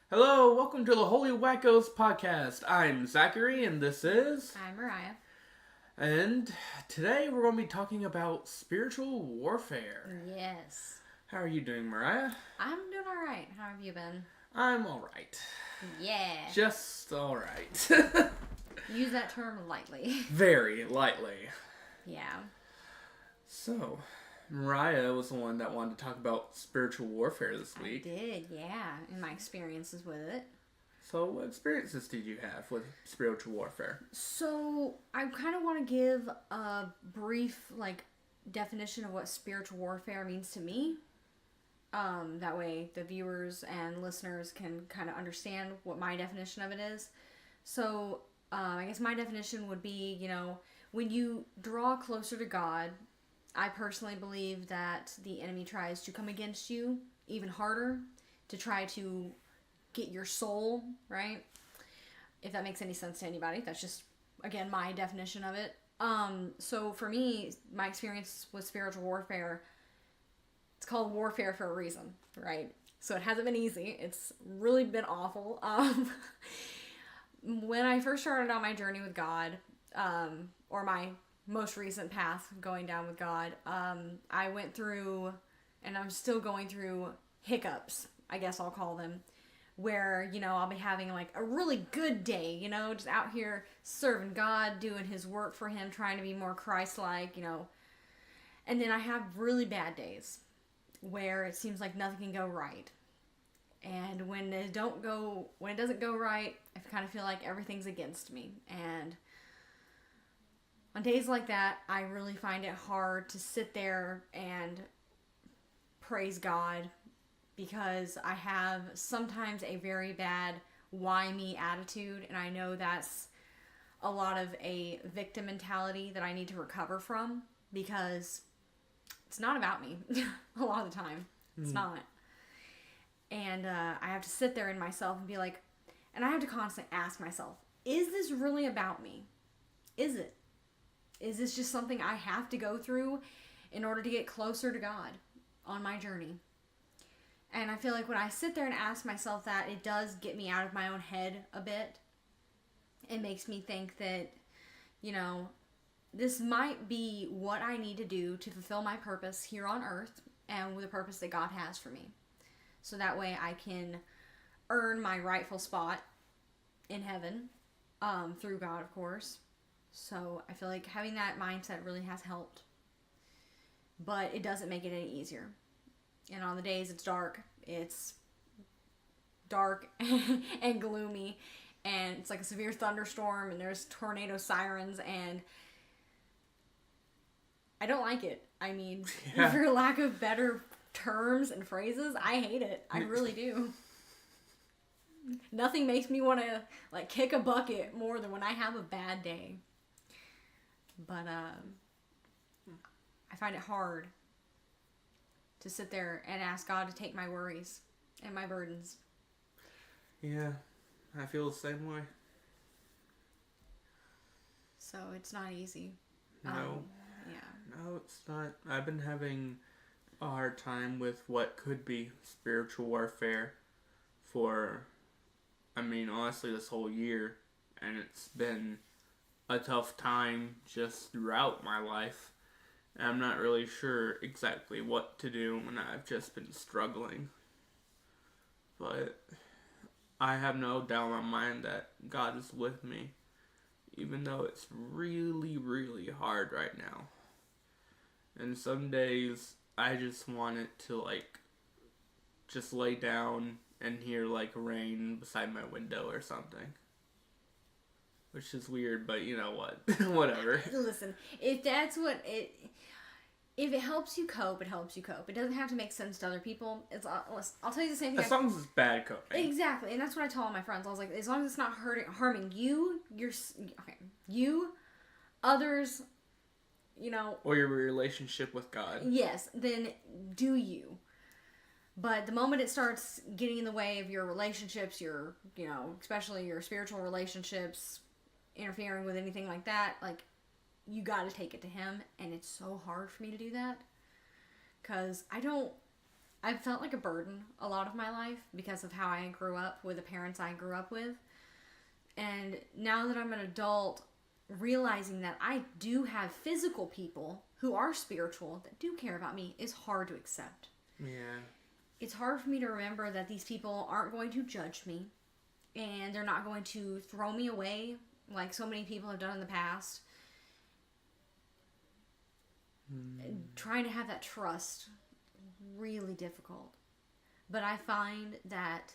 Hello, welcome to the Holy Wackos podcast. I'm Zachary, and this is. I'm Mariah. And today we're going to be talking about spiritual warfare. Yes. How are you doing, Mariah? I'm doing alright. How have you been? I'm alright. Yeah. Just alright. Use that term lightly. Very lightly. Yeah. So, Mariah was the one that wanted to talk about spiritual warfare this week. I did, yeah. And my experiences with it. So, what experiences did you have with spiritual warfare? So, I kind of want to give a brief, definition of what spiritual warfare means to me. That way the viewers and listeners can kind of understand what my definition of it is. So, I guess my definition would be, when you draw closer to God, I personally believe that the enemy tries to come against you even harder to try to get your soul, right? If that makes any sense to anybody. That's just, again, my definition of it. So for me, my experience with spiritual warfare, it's called warfare for a reason, right? So it hasn't been easy. It's really been awful. When I first started on my journey with God, or my most recent path going down with God, I went through, and I'm still going through, hiccups, I guess I'll call them, where, I'll be having a really good day, just out here serving God, doing his work for him, trying to be more Christ-like, and then I have really bad days where it seems like nothing can go right. And when it doesn't go right, I kind of feel like everything's against me. And on days like that, I really find it hard to sit there and praise God, because I have sometimes a very bad why me attitude, and I know that's a lot of a victim mentality that I need to recover from, because it's not about me a lot of the time. It's not. And I have to sit there in myself and be like, and I have to constantly ask myself, is this really about me? Is it? Is this just something I have to go through in order to get closer to God on my journey? And I feel like when I sit there and ask myself that, it does get me out of my own head a bit. It makes me think that, this might be what I need to do to fulfill my purpose here on earth and with the purpose that God has for me. So that way I can earn my rightful spot in heaven, through God, of course. So I feel like having that mindset really has helped. But it doesn't make it any easier. And on the days it's dark and gloomy, and it's like a severe thunderstorm, and there's tornado sirens, and I don't like it. I mean, for lack of better terms and phrases, I hate it. I really do. Nothing makes me want to kick a bucket more than when I have a bad day. But I find it hard to sit there and ask God to take my worries and my burdens. Yeah, I feel the same way. So it's not easy. No. Yeah. No, it's not. I've been having a hard time with what could be spiritual warfare for, honestly, this whole year. And it's been a tough time just throughout my life. And I'm not really sure exactly what to do when I've just been struggling. But I have no doubt in my mind that God is with me, even though it's really, really hard right now. And some days I just want it to just lay down and hear rain beside my window or something. Which is weird, but you know what? Whatever. Listen, if it helps you cope, it helps you cope. It doesn't have to make sense to other people. I'll tell you the same thing. As long as it's bad coping. Exactly, and that's what I tell all my friends. I was like, as long as it's not harming you, others, or your relationship with God. Yes, then do you. But the moment it starts getting in the way of your relationships, especially your spiritual relationships, interfering with anything like that, you got to take it to him. And it's so hard for me to do that, because I don't I've felt like a burden a lot of my life because of how I grew up with the parents I grew up with. And now that I'm an adult, realizing that I do have physical people who are spiritual that do care about me is hard to accept. Yeah. It's hard for me to remember that these people aren't going to judge me and they're not going to throw me away like so many people have done in the past. Trying to have that trust, really difficult. But I find that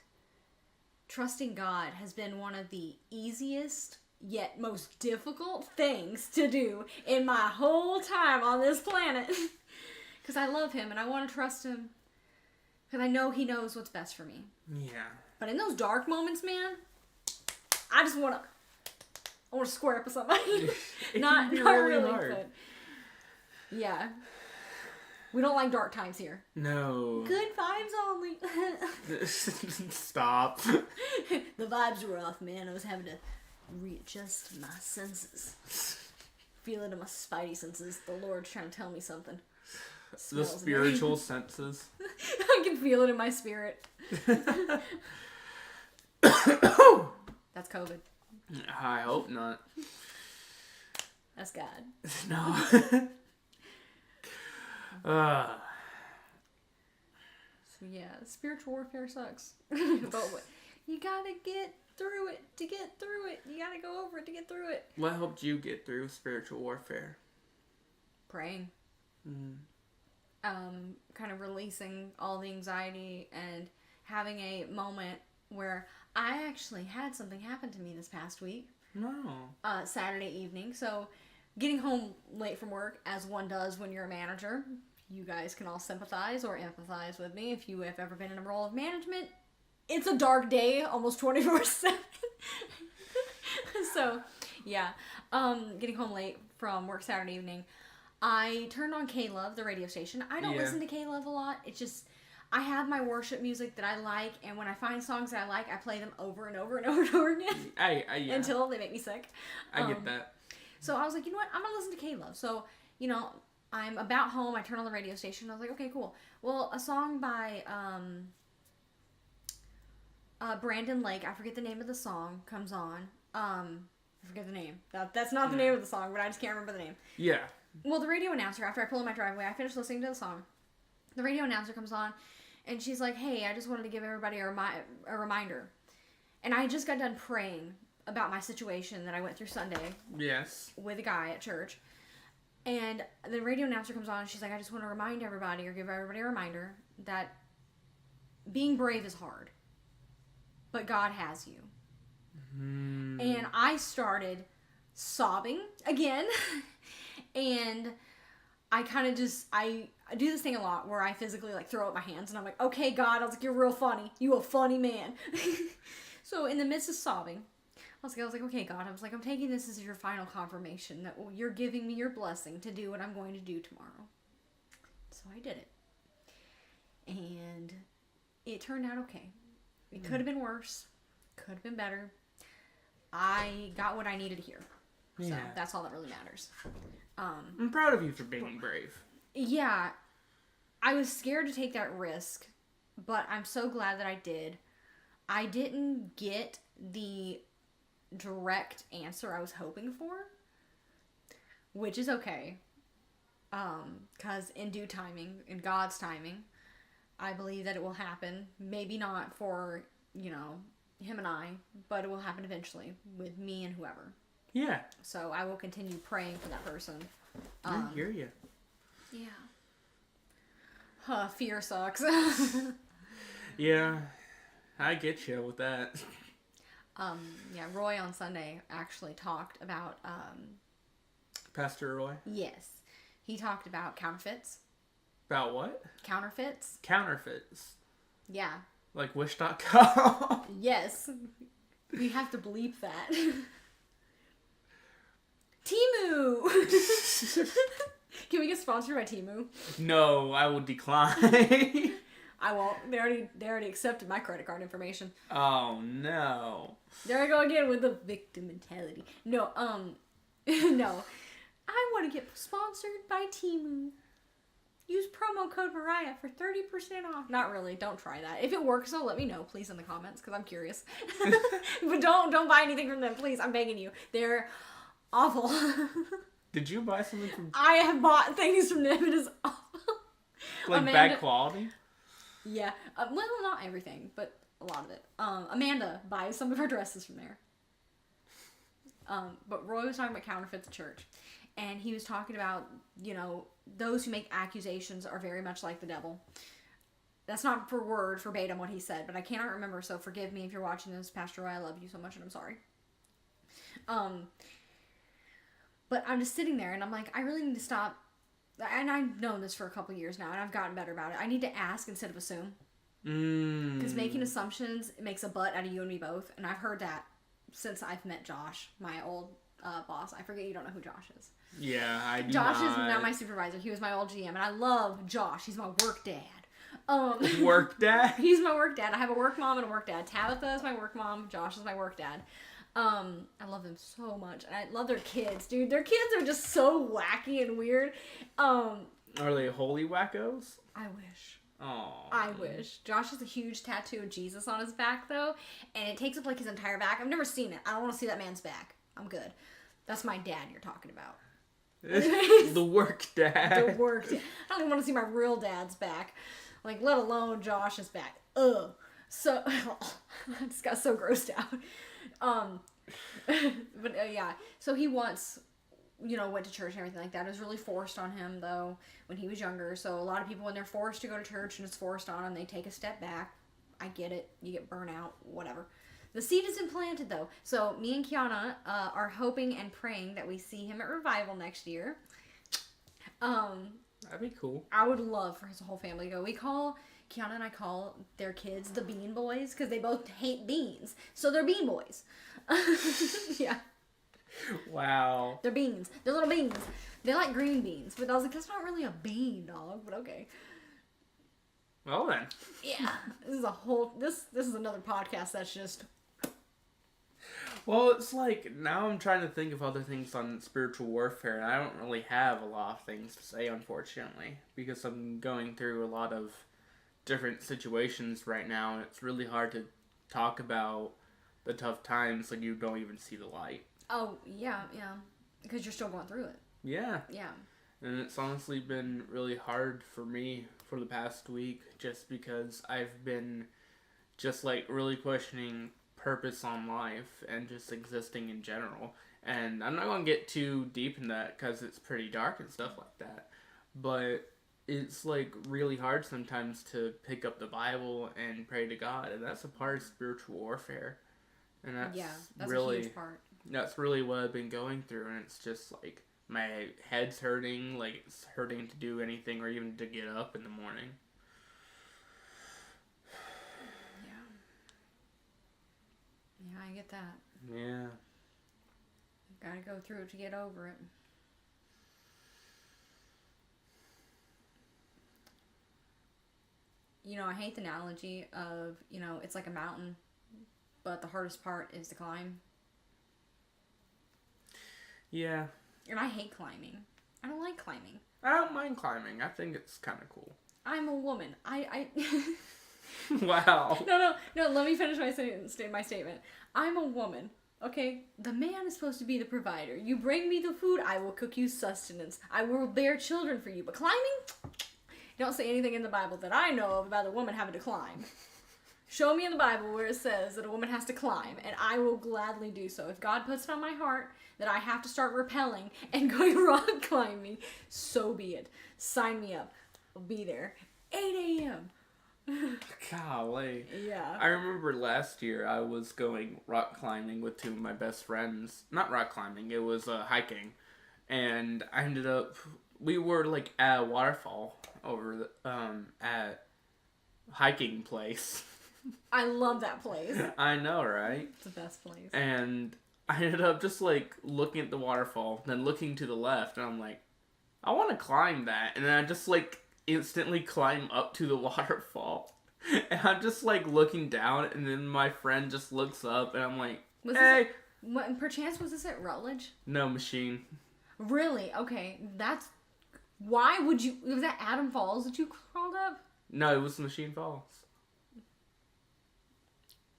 trusting God has been one of the easiest yet most difficult things to do in my whole time on this planet. Because I love him and I want to trust him. Because I know he knows what's best for me. Yeah. But in those dark moments, man, I just want to square up with somebody. not really hard. But yeah. We don't like dark times here. No. Good vibes only. Stop. The vibes were off, man. I was having to readjust my senses. Feel it in my spidey senses. The Lord's trying to tell me something. The spiritual senses. I can feel it in my spirit. That's COVID. I hope not. That's God. No. So yeah, spiritual warfare sucks. But you gotta get through it to get through it. You gotta go over it to get through it. What helped you get through spiritual warfare? Praying. Mm. Kind of releasing all the anxiety and having a moment where I actually had something happen to me this past week. No. Saturday evening. So getting home late from work, as one does when you're a manager. You guys can all sympathize or empathize with me if you have ever been in a role of management. It's a dark day, almost 24/7. So, yeah. Getting home late from work Saturday evening, I turned on K-Love, the radio station. I don't listen to K-Love a lot. It's just, I have my worship music that I like, and when I find songs that I like, I play them over and over and over and over again. Yeah. Until they make me sick. I get that. So I was like, you know what? I'm going to listen to K-Love. So, I'm about home. I turn on the radio station. I was like, okay, cool. Well, a song by Brandon Lake, I forget the name of the song, comes on. I forget the name. That's not the name of the song, but I just can't remember the name. Yeah. Well, the radio announcer, after I pull in my driveway, I finished listening to the song. The radio announcer comes on, and she's like, hey, I just wanted to give everybody a reminder. And I just got done praying about my situation that I went through Sunday. Yes. With a guy at church. And the radio announcer comes on and she's like, I just want to remind everybody or give everybody a reminder that being brave is hard. But God has you. And I started sobbing again. And I kind of just, I do this thing a lot where I physically throw up my hands and I'm like, okay, God. I was like, you're real funny. You a funny man. So in the midst of sobbing, I was like, okay, God. I was like, I'm taking this as your final confirmation that you're giving me your blessing to do what I'm going to do tomorrow. So I did it. And it turned out okay. It could have been worse. Could have been better. I got what I needed to hear. So that's all that really matters. I'm proud of you for being brave. Yeah. I was scared to take that risk, but I'm so glad that I did. I didn't get the direct answer I was hoping for, which is okay, because in due timing, in God's timing, I believe that it will happen. Maybe not for him and I, but it will happen eventually with me and whoever. Yeah. So I will continue praying for that person. I hear you. Yeah. Fear sucks. Yeah, I get you with that. Roy on Sunday actually talked about, Pastor Roy? Yes. He talked about counterfeits. About what? Counterfeits. Counterfeits. Yeah. Like Wish.com? Yes. We have to bleep that. Temu! Can we get sponsored by Temu? No, I will decline. I won't. They already accepted my credit card information. Oh no. There I go again with the victim mentality. No, no. I want to get sponsored by Temu. use promo code Mariah for 30% off. Not really. Don't try that. If it works, though, let me know, please, in the comments, because I'm curious. But don't buy anything from them, please. I'm begging you. They're awful. Did you buy something from... I have bought things from them. It is awful. Like bad quality? Yeah. Well, not everything, but a lot of it. Amanda buys some of her dresses from there. But Roy was talking about counterfeits at church. And he was talking about, you know, those who make accusations are very much like the devil. That's not verbatim what he said, but I cannot remember, so forgive me if you're watching this. Pastor Roy, I love you so much and I'm sorry. But I'm just sitting there and I'm like, I really need to stop. And I've known this for a couple years now and I've gotten better about it. I need to ask instead of assume. Because making assumptions makes a butt out of you and me both. And I've heard that since I've met Josh, my old boss. I forget you don't know who Josh is. Yeah, I do. Josh is now my supervisor. He was my old GM, and I love Josh. He's my work dad. Work dad? He's my work dad. I have a work mom and a work dad. Tabitha is my work mom. Josh is my work dad. I love them so much. And I love their kids, dude. Their kids are just so wacky and weird. Are they holy wackos? I wish. Oh. I wish. Josh has a huge tattoo of Jesus on his back, though, and it takes up like his entire back. I've never seen it. I don't want to see that man's back. I'm good. That's my dad you're talking about. The work dad. The work dad. I don't even want to see my real dad's back. Like, let alone Josh's back. Ugh. So, I just got so grossed out. But yeah. So he once, you know, went to church and everything like that. It was really forced on him, though, when he was younger. So a lot of people, when they're forced to go to church and it's forced on them, they take a step back. I get it. You get burnt out. Whatever. The seed is implanted, though. So me and Kiana are hoping and praying that we see him at Revival next year. That'd be cool. I would love for his whole family to go. Kiana and I call their kids the Bean Boys because they both hate beans. So they're Bean Boys. Yeah. Wow. They're beans. They're little beans. They like green beans. But I was like, that's not really a bean, dog. But okay. Well then. Yeah. This is another podcast that's just... Well, it's like, now I'm trying to think of other things on spiritual warfare, and I don't really have a lot of things to say, unfortunately, because I'm going through a lot of different situations right now, and it's really hard to talk about the tough times when you don't even see the light. Oh, yeah. Because you're still going through it. Yeah. Yeah. And it's honestly been really hard for me for the past week, just because I've been just, like, really questioning purpose on life and just existing in general. And I'm not going to get too deep in that because it's pretty dark and stuff like that. But it's like really hard sometimes to pick up the Bible and pray to God, and that's a part of spiritual warfare. And that's really a huge part. That's really what I've been going through, and it's just like my head's hurting, like it's hurting to do anything or even to get up in the morning. Yeah, I get that. Yeah. Gotta go through it to get over it. You know, I hate the analogy of, you know, it's like a mountain, but the hardest part is to climb. Yeah. And I hate climbing. I don't like climbing. I don't mind climbing. I think it's kind of cool. I'm a woman. Wow. No, let me finish my statement. I'm a woman, okay? The man is supposed to be the provider. You bring me the food, I will cook you sustenance. I will bear children for you. But climbing? Don't say anything in the Bible that I know of about a woman having to climb. Show me in the Bible where it says that a woman has to climb, and I will gladly do so. If God puts it on my heart that I have to start rappelling and going rock climbing, so be it. Sign me up. I'll be there. 8 a.m. Golly. Yeah. I remember last year I was going rock climbing with two of my best friends. Not rock climbing, it was hiking. And I ended up, we were like at a waterfall over at hiking place. I love that place. I know, right? It's the best place. And I ended up just like looking at the waterfall, then looking to the left, and I'm like, I want to climb that. And then I just like instantly climb up to the waterfall. And I'm just like looking down, and then my friend just looks up, and I'm like, hey! Perchance was this at Rutledge? No, Machine. Really? Okay, that's Why would you? Was that Adam Falls that you crawled up? No, it was Machine Falls.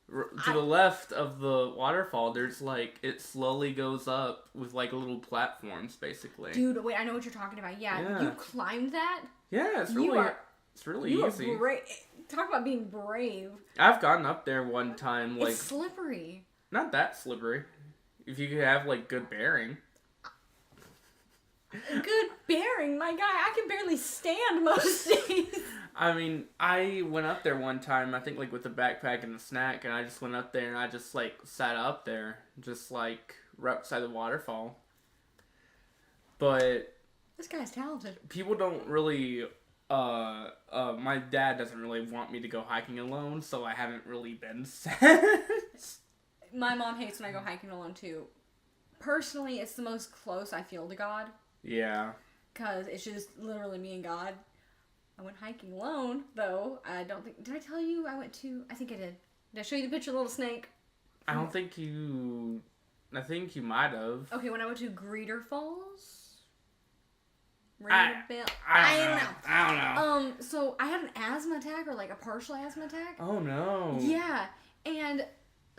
To the left of the waterfall, there's like, it slowly goes up with like little platforms, basically. Dude, wait, I know what you're talking about. Yeah. You climbed that? Yeah, it's really easy. You are brave. Talk about being brave. I've gotten up there one time, like... It's slippery. Not that slippery. If you could have, like, good bearing. Good bearing? My guy, I can barely stand most days. I mean, I went up there one time, I think, like, with a backpack and a snack, and I just went up there and I just, like, sat up there. Just, like, right beside the waterfall. But... This guy's talented. People don't really... my dad doesn't really want me to go hiking alone, so I haven't really been since. My mom hates when I go hiking alone, too. Personally, it's the most close I feel to God. Yeah. Because it's just literally me and God. I went hiking alone, though. I don't think... Did I tell you I went to... I think I did. Did I show you the picture of the little snake? I don't think you... I think you might have. Okay, when I went to Greeter Falls... I don't know. So I had an asthma attack, or like a partial asthma attack. Oh no. Yeah, and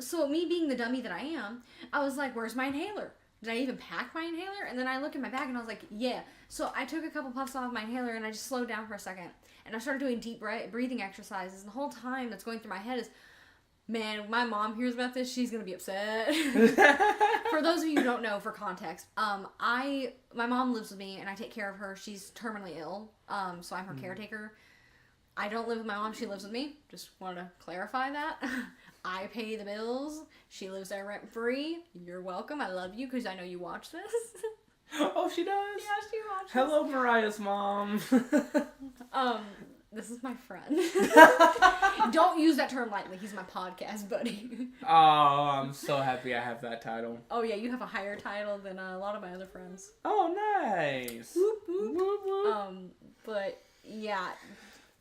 so me being the dummy that I am, I was like, where's my inhaler? Did I even pack my inhaler? And then I looked at my bag and I was like, yeah. So I took a couple puffs off my inhaler and I just slowed down for a second. And I started doing deep breathing exercises. And the whole time that's going through my head is, man, if my mom hears about this, she's going to be upset. For those of you who don't know, for context, my mom lives with me and I take care of her. She's terminally ill, so I'm her caretaker. I don't live with my mom. She lives with me. Just wanted to clarify that. I pay the bills. She lives there rent free. You're welcome. I love you because I know you watch this. Oh, she does? Yeah, she watches. Hello, Mariah's mom. This is my friend. Don't use that term lightly. He's my podcast buddy. Oh, I'm so happy I have that title. Oh, yeah, you have a higher title than a lot of my other friends. Oh, nice. Whoop, whoop. Whoop, whoop. But, yeah,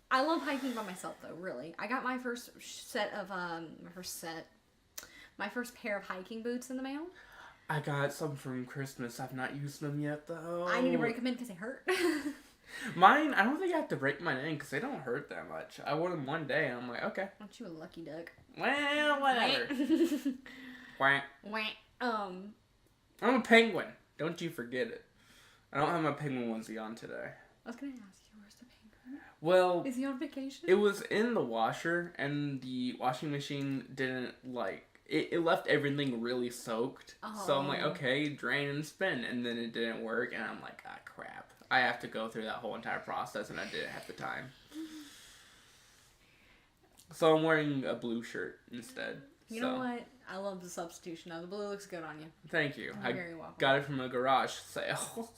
I love hiking by myself, though, really. I got my first set of, my first pair of hiking boots in the mail. I got some from Christmas. I've not used them yet, though. I need to break them in because they hurt. Mine, I don't think I have to break mine in because they don't hurt that much. I wore them one day and I'm like, okay. Aren't you a lucky duck? Well, whatever. Quack. Whack. I'm a penguin. Don't you forget it. I don't have my penguin onesie on today. I was going to ask you, where's the penguin? Well... Is he on vacation? It was in the washer and the washing machine didn't, like... It left everything really soaked. Oh. So I'm like, okay, drain and spin. And then it didn't work and I'm like, ah, crap. I have to go through that whole entire process, and I didn't have the time. So I'm wearing a blue shirt instead. You know what? I love the substitution. Now the blue looks good on you. Thank you. You're very welcome. Got it from a garage sale.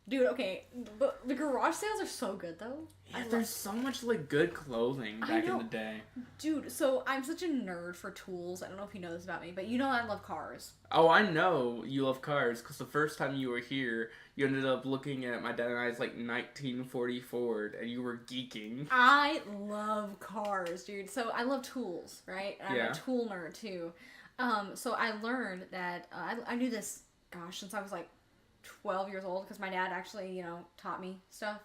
Dude, okay, but the garage sales are so good, though. Yeah, there's so much, like, good clothing back in the day. Dude, so I'm such a nerd for tools. I don't know if you know this about me, but you know I love cars. Oh, I know you love cars, because the first time you were here, you ended up looking at my dad and I's, like, 1940 Ford, and you were geeking. I love cars, dude. So I love tools, right? And I'm a tool nerd, too. So I learned that, I knew this, gosh, since I was, like, 12 years old, because my dad actually, you know, taught me stuff.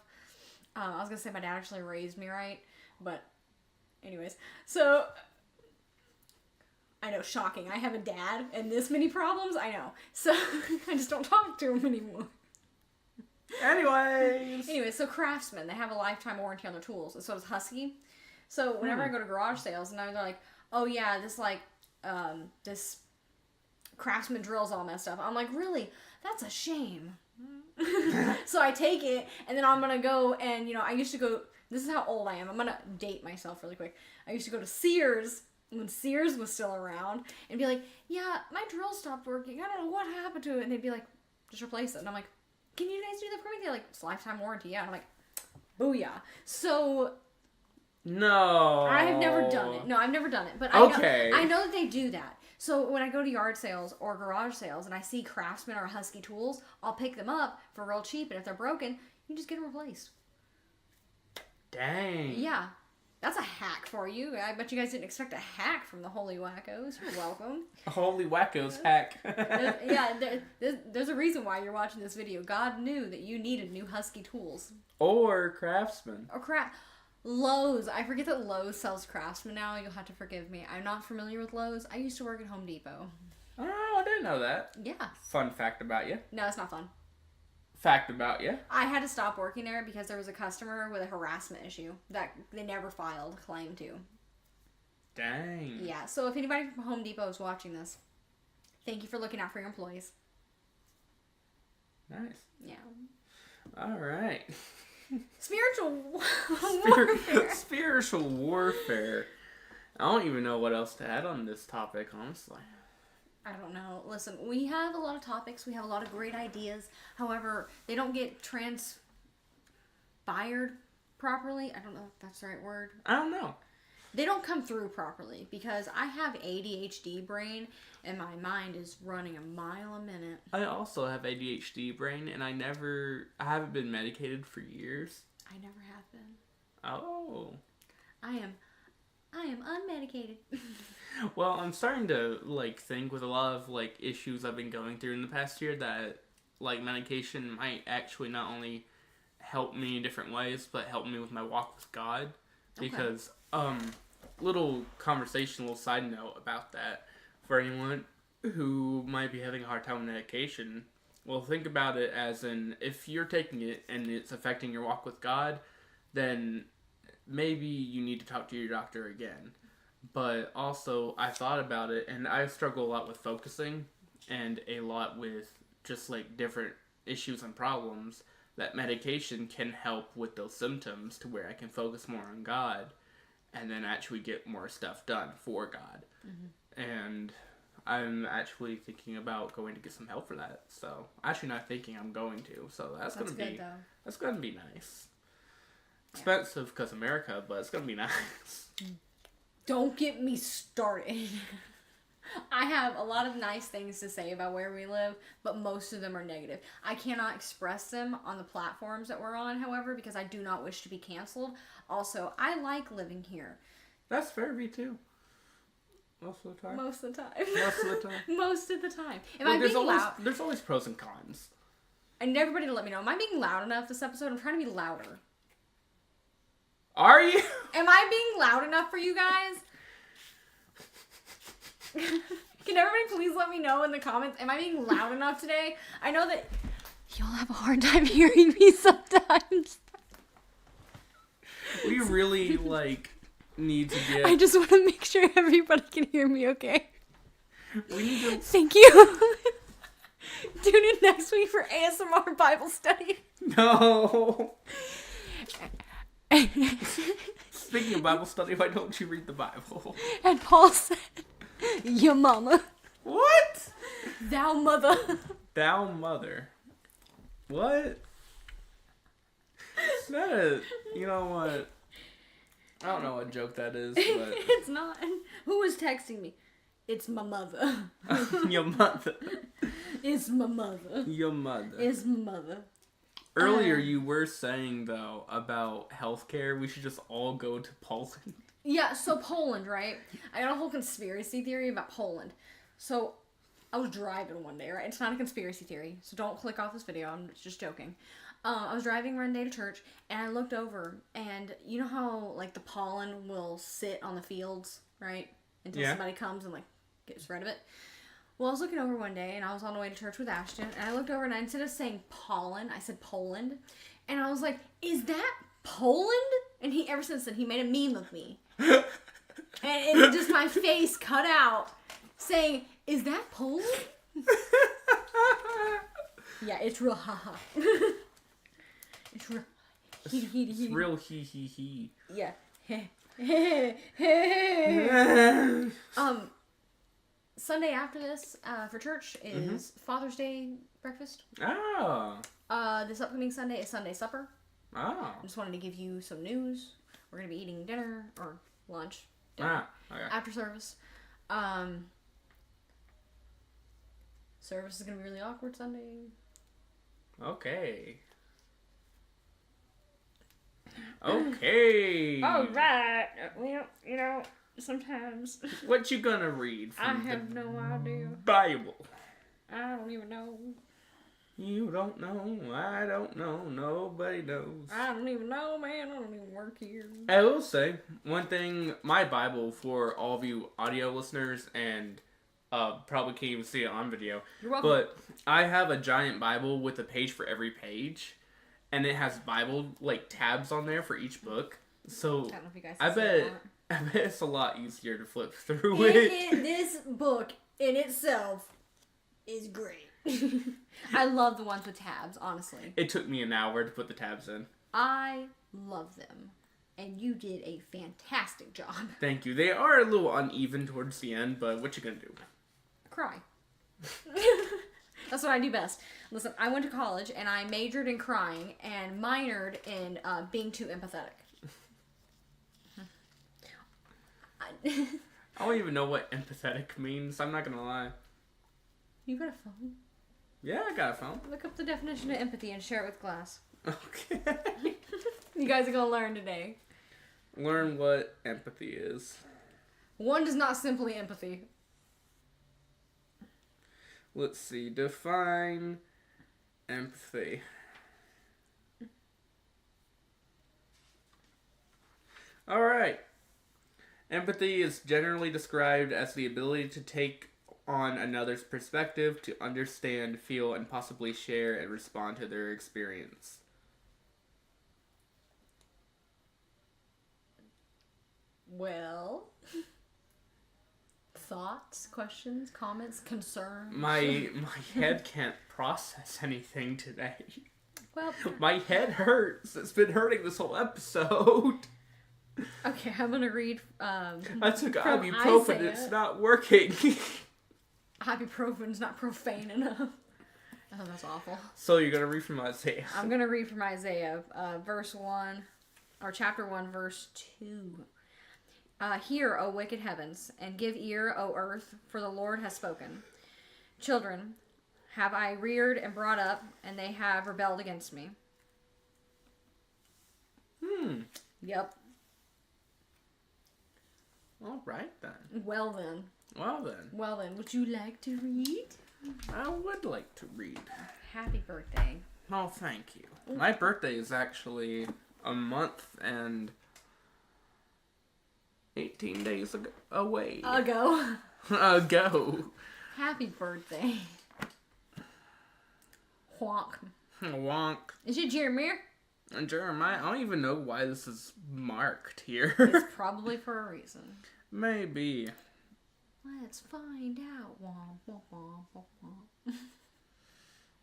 I was going to say my dad actually raised me right, but anyways. So, I know, shocking. I have a dad and this many problems, I know. So, I just don't talk to him anymore. Anyways, so Craftsman, they have a lifetime warranty on their tools, and so does Husky. So, whenever I go to garage sales, and they're like, oh yeah, this, like, this Craftsman drill's all messed up. I'm like, really? That's a shame. So I take it, and then I'm going to go, and, you know, I used to go, this is how old I am. I'm going to date myself really quick. I used to go to Sears, when Sears was still around, and be like, yeah, my drill stopped working. I don't know what happened to it. And they'd be like, just replace it. And I'm like, can you guys do that for me? They're like, it's lifetime warranty. Yeah. And I'm like, booyah. So... No. I have never done it. No, I've never done it. But I know that they do that. So when I go to yard sales or garage sales and I see Craftsman or Husky tools, I'll pick them up for real cheap. And if they're broken, you just get them replaced. Dang. Yeah. That's a hack for you. I bet you guys didn't expect a hack from the Holy Wackos. You're welcome. Holy Wackos hack. There's a reason why you're watching this video. God knew that you needed new Husky tools. Or Craftsman. Or Lowe's. I forget that Lowe's sells Craftsman now. You'll have to forgive me. I'm not familiar with Lowe's. I used to work at Home Depot. Oh, I didn't know that. Yeah. Fun fact about you. No, it's not fun. Fact about you. I had to stop working there because there was a customer with a harassment issue that they never filed a claim to. Dang. Yeah, so if anybody from Home Depot is watching this, thank you for looking out for your employees. Nice. Yeah. All right. Spiritual warfare. Spiritual warfare. I don't even know what else to add on this topic, honestly. I don't know. Listen, we have a lot of topics. We have a lot of great ideas. However, they don't get transpired properly. I don't know if that's the right word. I don't know. They don't come through properly because I have ADHD brain and my mind is running a mile a minute. I also have ADHD brain and I haven't been medicated for years. I never have been. Oh. I am unmedicated. Well, I'm starting to think with a lot of issues I've been going through in the past year that medication might actually not only help me in different ways but help me with my walk with God. Because little conversational side note about that for anyone who might be having a hard time with medication. Well, think about it as in if you're taking it and it's affecting your walk with God, then maybe you need to talk to your doctor again. But also, I thought about it, and I struggle a lot with focusing, and a lot with just different issues and problems, that medication can help with those symptoms to where I can focus more on God, and then actually get more stuff done for God. Mm-hmm. And I'm actually thinking about going to get some help for that. So, actually not thinking, I'm going to. So that's gonna be nice. Expensive because America, but it's gonna be nice. Don't get me started. I have a lot of nice things to say about where we live, but most of them are negative. I cannot express them on the platforms that we're on, however, because I do not wish to be canceled. Also, I like living here. That's fair, me too. Most of the time. Most of the time. Most of the time. Most of the time. There's always pros and cons. I need everybody to let me know. Am I being loud enough this episode? I'm trying to be louder. Are you? Am I being loud enough for you guys? Can everybody please let me know in the comments? Am I being loud enough today? I know that y'all have a hard time hearing me sometimes. We really, need to get... I just want to make sure everybody can hear me okay. We need to... Thank you. Tune in next week for ASMR Bible study. No. Speaking of Bible study, why don't you read the Bible? And Paul said, your mama. What? Thou mother. Thou mother. What? You know what? I don't know what joke that is, but... It's not. Who was texting me? It's my mother. Your mother. It's my mother. Your mother. It's my mother. Earlier, you were saying, though, about healthcare. We should just all go to Poland. Yeah, so Poland, right? I got a whole conspiracy theory about Poland. So, I was driving one day, right? It's not a conspiracy theory, so don't click off this video. I'm just joking. I was driving one day to church, and I looked over, and you know how, the pollen will sit on the fields, right? Until somebody comes and, gets rid of it? Well, I was looking over one day, and I was on the way to church with Ashton, and I looked over, and instead of saying pollen, I said Poland. And I was like, is that Poland? And ever since then, he made a meme of me. And it just, my face cut out, saying, is that Poland? Yeah, it's real haha. It's real It's real he. Yeah. Sunday after this, for church, is Father's Day breakfast. Oh. This upcoming Sunday is Sunday supper. Oh. I just wanted to give you some news. We're going to be eating dinner, or lunch, dinner, okay. after service. Service is going to be really awkward Sunday. Okay. Okay. All right. Well, sometimes. What you gonna read I from have no idea. Bible? I don't even know. You don't know. I don't know. Nobody knows. I don't even know, man. I don't even work here. I will say one thing. My Bible, for all of you audio listeners, and probably can't even see it on video. You're welcome. But I have a giant Bible with a page for every page, and it has Bible tabs on there for each book. So I don't know if you guys I can see bet that. it's a lot easier to flip through it. This book in itself is great. I love the ones with tabs, honestly. It took me an hour to put the tabs in. I love them. And you did a fantastic job. Thank you. They are a little uneven towards the end, but what you gonna do? Cry. That's what I do best. Listen, I went to college and I majored in crying and minored in being too empathetic. I don't even know what empathetic means. I'm not gonna lie. You got a phone? Yeah, I got a phone. Look up the definition of empathy and share it with class. Okay. You guys are gonna learn today. Learn what empathy is. One is not simply empathy. Let's see. Define empathy. Alright. Empathy is generally described as the ability to take on another's perspective, to understand, feel, and possibly share and respond to their experience. Well, thoughts, questions, comments, concerns? My head can't process anything today. Well, My head hurts. It's been hurting this whole episode. okay, I'm gonna read. I took from ibuprofen. Isaiah. It's not working. Ibuprofen's not profane enough. Oh, that's awful. So you're gonna read from Isaiah. I'm gonna read from Isaiah, verse 1, or chapter 1, verse 2. Hear, O wicked heavens, and give ear, O earth, for the Lord has spoken. Children have I reared and brought up, and they have rebelled against me. Yep. All right then. Well then. Well then. Would you like to read? I would like to read. Happy birthday. Oh, thank you. My birthday is actually a month and 18 days away. Ago. Ago. Happy birthday. Honk. Wonk. Is it Jeremiah? And Jeremiah, I don't even know why this is marked here. It's probably for a reason. Maybe. Let's find out. Womp, womp, womp, womp,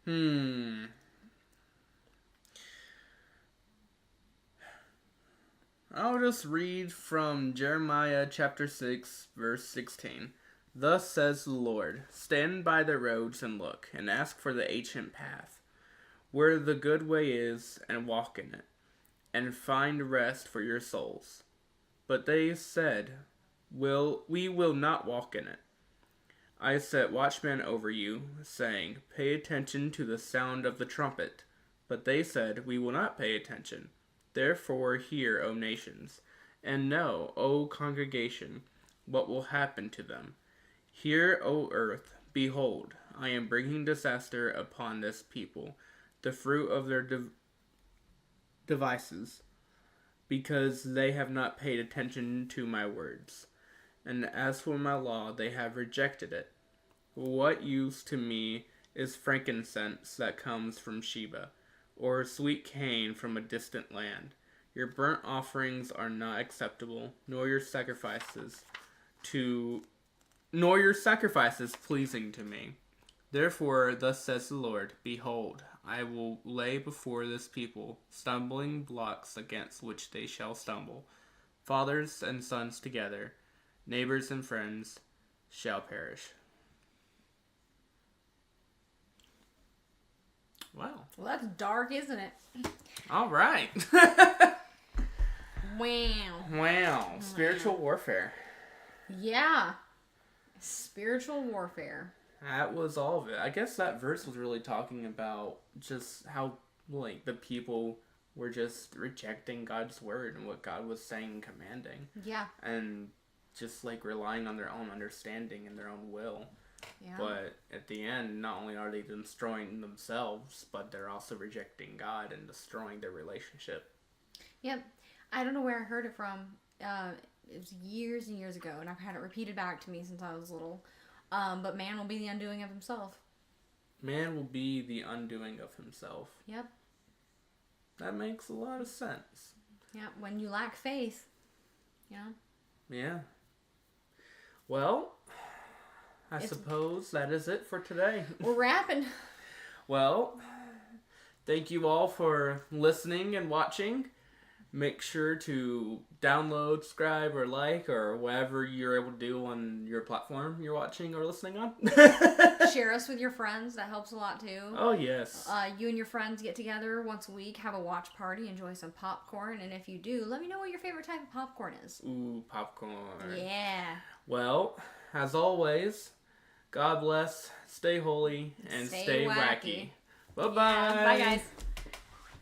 womp. I'll just read from Jeremiah chapter 6, verse 16. Thus says the Lord, stand by the roads and look, and ask for the ancient path, where the good way is, and walk in it, and find rest for your souls. But they said, we will not walk in it. I set watchmen over you, saying, pay attention to the sound of the trumpet. But they said, we will not pay attention. Therefore hear, O nations, and know, O congregation, what will happen to them. Hear, O earth, behold, I am bringing disaster upon this people, the fruit of their devices, because they have not paid attention to my words. And as for my law, they have rejected it. What use to me is frankincense that comes from Sheba, or sweet cane from a distant land? Your burnt offerings are not acceptable, nor your sacrifices pleasing to me. Therefore, thus says the Lord, behold, I will lay before this people stumbling blocks against which they shall stumble. Fathers and sons together, neighbors and friends shall perish. Wow. Well, that's dark, isn't it? All right. Wow. Wow. Spiritual warfare. Yeah. Spiritual warfare. That was all of it. I guess that verse was really talking about just how, the people were just rejecting God's word and what God was saying and commanding. Yeah. And just like relying on their own understanding and their own will. Yeah. But at the end, not only are they destroying themselves, but they're also rejecting God and destroying their relationship. Yep. I don't know where I heard it from. It was years and years ago, and I've had it repeated back to me since I was little. But man will be the undoing of himself. Man will be the undoing of himself. Yep. That makes a lot of sense. Yeah, when you lack faith. Yeah. Yeah. Well, I suppose that is it for today. We're wrapping. Well, thank you all for listening and watching. Make sure to download, subscribe, or like, or whatever you're able to do on your platform you're watching or listening on. Share us with your friends. That helps a lot, too. Oh, yes. You and your friends get together once a week, have a watch party, enjoy some popcorn, and if you do, let me know what your favorite type of popcorn is. Ooh, popcorn. Yeah. Well, as always, God bless, stay holy, and stay wacky. Bye-bye. Yeah. Bye, guys.